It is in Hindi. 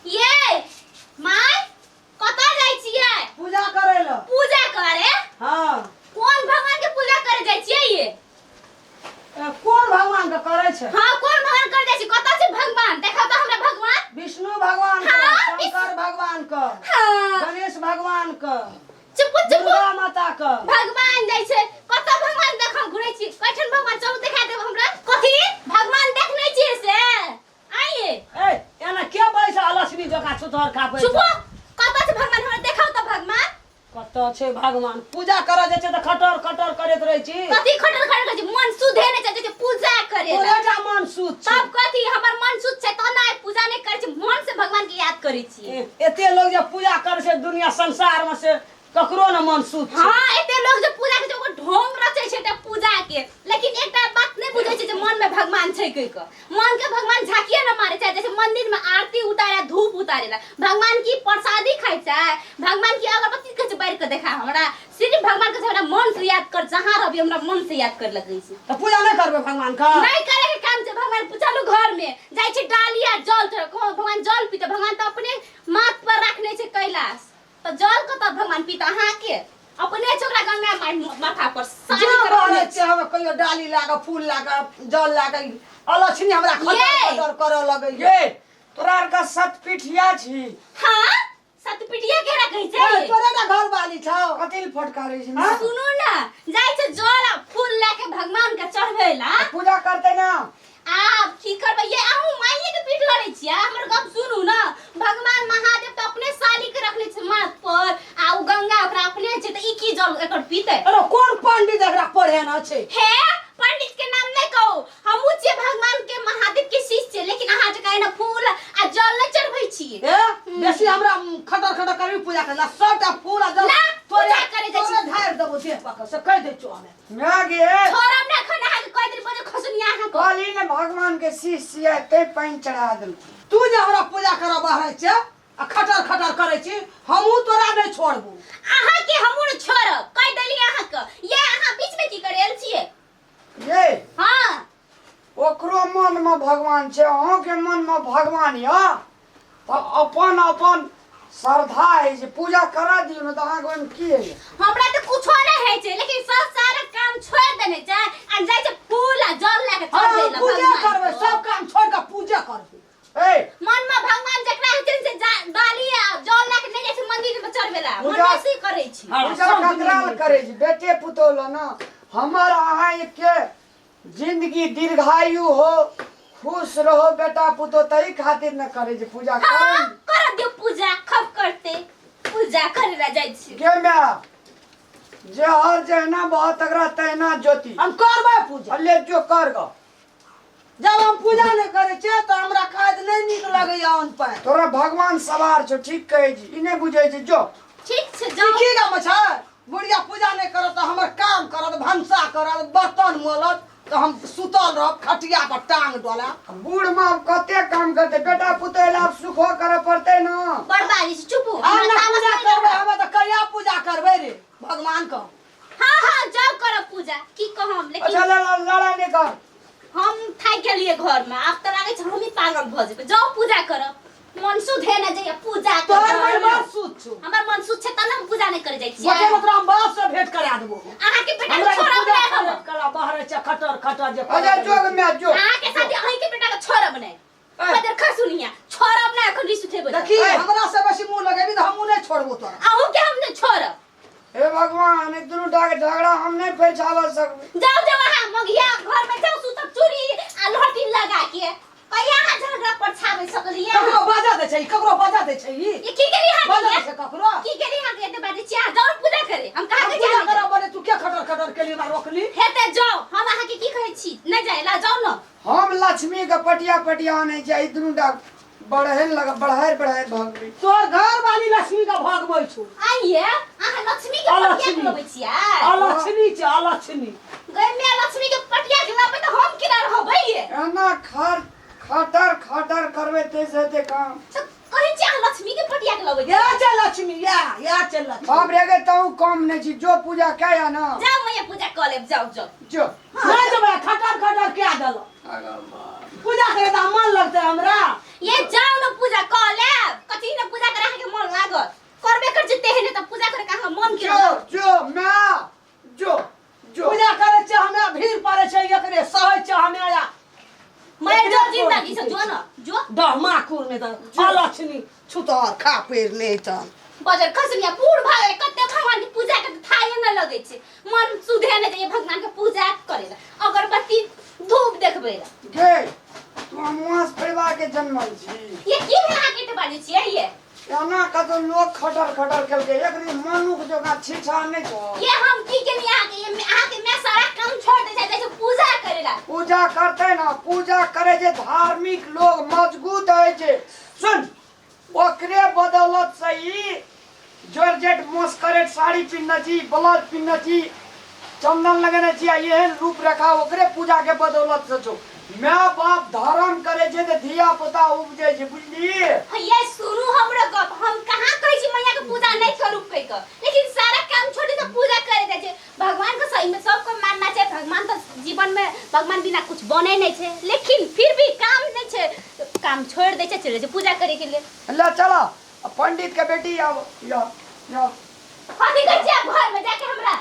ये माय कता जाई छियै? पूजा करे ल। पूजा करे? हां। कौन भगवान के पूजा करे जाई छियै ये? कौन भगवान के करे छै? हां कौन भगवान करे जाई छी? कता से भगवान? देखा तो हमरा भगवान। विष्णु भगवान का, हाँ, शंकर भगवान का, हां गणेश भगवान का, चुप चुप दुर्गा माता का। भगवान जाई छै। कता भगवान देखम घुरै छी? कैठन भगवान चलू देखा देब हमरा। कथि? भगवान देख नै छियै से? आइए। ए एना के बैसा लक्ष्मी जका सुतहर खापै। चुप। कता से भगवान हमरा देखाउ त भगवान। कत छै भगवान? पूजा करे जे छै त खटर खटर करैत रहै छी। कथि खटर खटर करे छी? मन शुद्ध है नै छै जे पूजा करे। तोरेटा मन शुद्ध छै। तब कथि हमर मन शुद्ध छै त नै पूजा नै करे छी, मन से भगवान के याद करे छी। एते लोग जे पूजा करे छै दुनिया संसार में से ककरो न मन शुद्ध छै। हां एते लोग जे पूजा के ओकर ढोंग रचे छै त पूजा के, लेकिन एकटा बात नै बुझै छै जे मन में भगवान छै कहि क। मन के भगवान झाकिया न मारे छै, जैसे मंदिर में आरती उतारे धूप उतारे ला भगवान की प्रसादी खाइ छै, भगवान की अगरबत्ती के बाहर के देखा हमरा सिर्फ भगवान के हमरा मन से याद कर, जहां रहबी हमरा मन से याद कर लगै छै। त पूजा नै करबे भगवान का? नहीं करे के काम छै भगवान। चलू घर में जाई छै डालिया जल चढ़, भगवान जल पीते, भगवान तो अपने माथ पर रखने छै कैलाश, तो जल को तो भगवान पीता अहाँ के अपने छोकरा गंगा माथा पर सानी करे छै। हम कहियो डाली लागा फूल लागा जल लागा अलक्ष्मी हमरा खतर करे लगै। ये तोरा आर का सतपिठिया छी। हां सतपिटिया केरा कहै छै? तोरे ना घर वाली छौ। कथिल फटकारे छी ना? सुनू ना, जाई छै जल आ फूल लेके भगवान के चढ़बैला। पूजा करते ना? आब की करबै ये? आहू माइये के पीठ लड़ै छियै? हमर गप सुनू ना, भगवान महादेव तो अपने साली के रखले छै माथ पर आ उ गंगा ओकरा अपने छै त ई की जल एकर पीते? अरे कौन पंडित एकरा पढ़े न छै? हे पंडित के नाम नै कहू, हमहू छियै भगवान के महादेव के शिष्य छियै, लेकिन अहाँ जे कहै ना फूल आ जल नै चढ़बै छी। ए बेसी हमरा खटर खटर करबी पूजा करला सबटा फूल आ जल ना, तोरे पूजा करे जाइ छी। तोरे ढार देबो देह पकड़ से कह दे छो हमें। ना गे छोरम ना खना है कोइ दिन बजे खसुनिया अहाँ को। काली ने भगवान के शिष्य है ते पानी चढ़ा देल। तू जे हमरा पूजा करब बाहर छै आ खटर खटर करे छी, हमहू तोरा नै छोड़बू। अहाँ के हमहू न छोड़ब, कह देली अहाँ के। ये अहाँ बीच में की करे आइल छियै? ये हां ओकरो मन में भगवान छै, अहों के मन में भगवान या तो अपन अपन श्रद्धा है जे पूजा करा दियो न त अहाँ के ओइमे की है? हमरा त कुछो नै है छै, लेकिन सब सारा काम छोड़ देने छै आ जाय छै फूल आ जल लेके चढ़बै हां ला पूजा भगवान करबे, को। सब काम छोड़ के पूजा करबे। ए मन में भगवान जकरा है छै से डाली आ जल लेके ले जाय छै मंदिर में चढ़बै ला, मन पूजा- में से करै छी। पूजा ककराल करे छी? बेटे पुतौल न हमर अहाँ के जिंदगी दीर्घायु हो, खुश रहो बेटा पुतो तई खातिर न करे छी पूजा हां कर। कर दियो पूजा, खप करते पूजा करे ला जाय छी। के मैं जे हर जहना बहुत अगरा तहना ज्योति हम करबे पूजा। ले जो कर ग। जब हम पूजा नै करे छियै त हमरा खाद नै नीक लगै या अन पे। तोरा भगवान सवार छो, ठीक कहे छी, ई नै बुझै छी जो। ठीक छै जाओ। की गाम छै? बुढ़िया पूजा नै करत त हमर काम करत, भंसा करत, बर्तन मोलत त हम सुतल रहब खटिया पर टांग डोला। बूढ़ माँ कते काम करते, बेटा पुतौल आप सुखो करे पड़ते न। बर्बादी से चुप हो। हम ना हमरा पूजा तामस नहीं करबे, लगा। हम त कहिया पूजा करबे रे भगवान का। हाँ हाँ जाओ करो पूजा, की कहम, अच्छा लेकिन लड़ाई नहीं कर। हम थाक गेलिए घर में, आब त लागे छै हम ही पागल भ जेबै। जाओ पूजा करो, मन शुद्ध है ना जइया पूजा तोहर करो। मन बड़ शुद्ध छौ। हमर मन शुद्ध छै त हम पूजा नहीं करे जाय छी। बटे ओकरा हम बाप से भेंट करा देबो। अहाँ के बेटा हमरा के छोड़ब पूजा नहीं हम। करत कला बाहर छै खटर खटर जे अच्छा जोग में जो। अहाँ के साथ अहीं के बेटा के छोड़ब नहीं। बदर खसुनिया छोड़ब नहीं, एखन रिस उठेबै। देखी हमरा से बेसी मुंह लगेबी त हमहू नै छोड़बो तोरा। आहू के हम नहीं छोड़ब। हे भगवान एक दुनू डाके झगड़ा हम नहीं फैसावा सकबे। जाओ जाओ वहां मगिया घर में जाओ सुतब चूड़ी आ लहठी लगा के। कहिया अहाँ झगड़ा पर छाबे सकलिए? ककरो बाजा दे छै, ककरो बाजा दे छै ई। ये की करी बाजा हां दे छै ककरो। की करी हां के बाजे छी? जाओ पूजा करे। हम कहा के पूजा जाए? करब बने तू के खटर खटर के लिए ना रोकली? हेते जाओ, हम अहाँ के की कहै छी? नहीं जाए ला जाओ न। हम लक्ष्मी के पटिया पटिया नहीं जाई, दुनू डाक बढ़हन लगा बढ़हर भगली। तोर घर वाली लक्ष्मी का भगबै छौ। आइए अहाँ लक्ष्मी के पटिया के लबै छी यार। अलक्ष्मी छै अलक्ष्मी। गई में लक्ष्मी के पटिया के लबै त हम किना रहबै ये? एना खटर खटर करबे तेसे ते काम। तो कहै छी अहाँ लक्ष्मी के पटिया के लबै छी? या छै लक्ष्मी या छै लक्ष्मी। बाप रे गे तू कम नहीं छी, जो पूजा कया ना जाओ मैं पूजा कर लेब, जाओ जाओ। जो। नहीं जब खटर खटर के देलो। पूजा करे त मन लगतै हमरा। ये डहमाकुर में त अलछनी छुतर खा पेर ले त बजर खसनिया बूढ़ भागे कते भगवान की पूजा के थाये न लगे छे मन सुधे न जाए भगवान के पूजा करे अगरबत्ती धूप देखबे गे तू अमुआस परिवार के जन्मल छी ये की यहाँ के बाजू छियै ये एना कतो लोग खटर खटर करके एक दिन मनुख जगह छिछा नहीं छो ये हम की के नहीं आके मैं सारा काम छोड़ दे जाए जैसे पूजा करेला पूजा करते ना पूजा करे जे धार्मिक लोग मजबूत है जे सुन ओकरे बदौलत से ही जॉर्जेट मस्करेट साड़ी पिन्ह छी ब्लाउज पिन्ह छी चंदन लगने छी एहन रूप रखा ओकरे पूजा के बदौलत से छो माँ बाप धर्म करे जे त धिया पुता उपजे छै बुझली ये सुनु हमरो गप हम कहां कहै छी मैया के पूजा नहीं करू कह के लेकिन सारा काम छोड़ दे पूजा करे दे छै भगवान को सही में सबको मानना चाहिए भगवान तो जीवन में भगवान बिना कुछ बने नहीं छै लेकिन फिर भी काम नहीं छै काम छोड़ दे छै चले पूजा करे के लिए ले चलो पंडित के बेटी आओ या कथी कर छै घर में जाके हमरा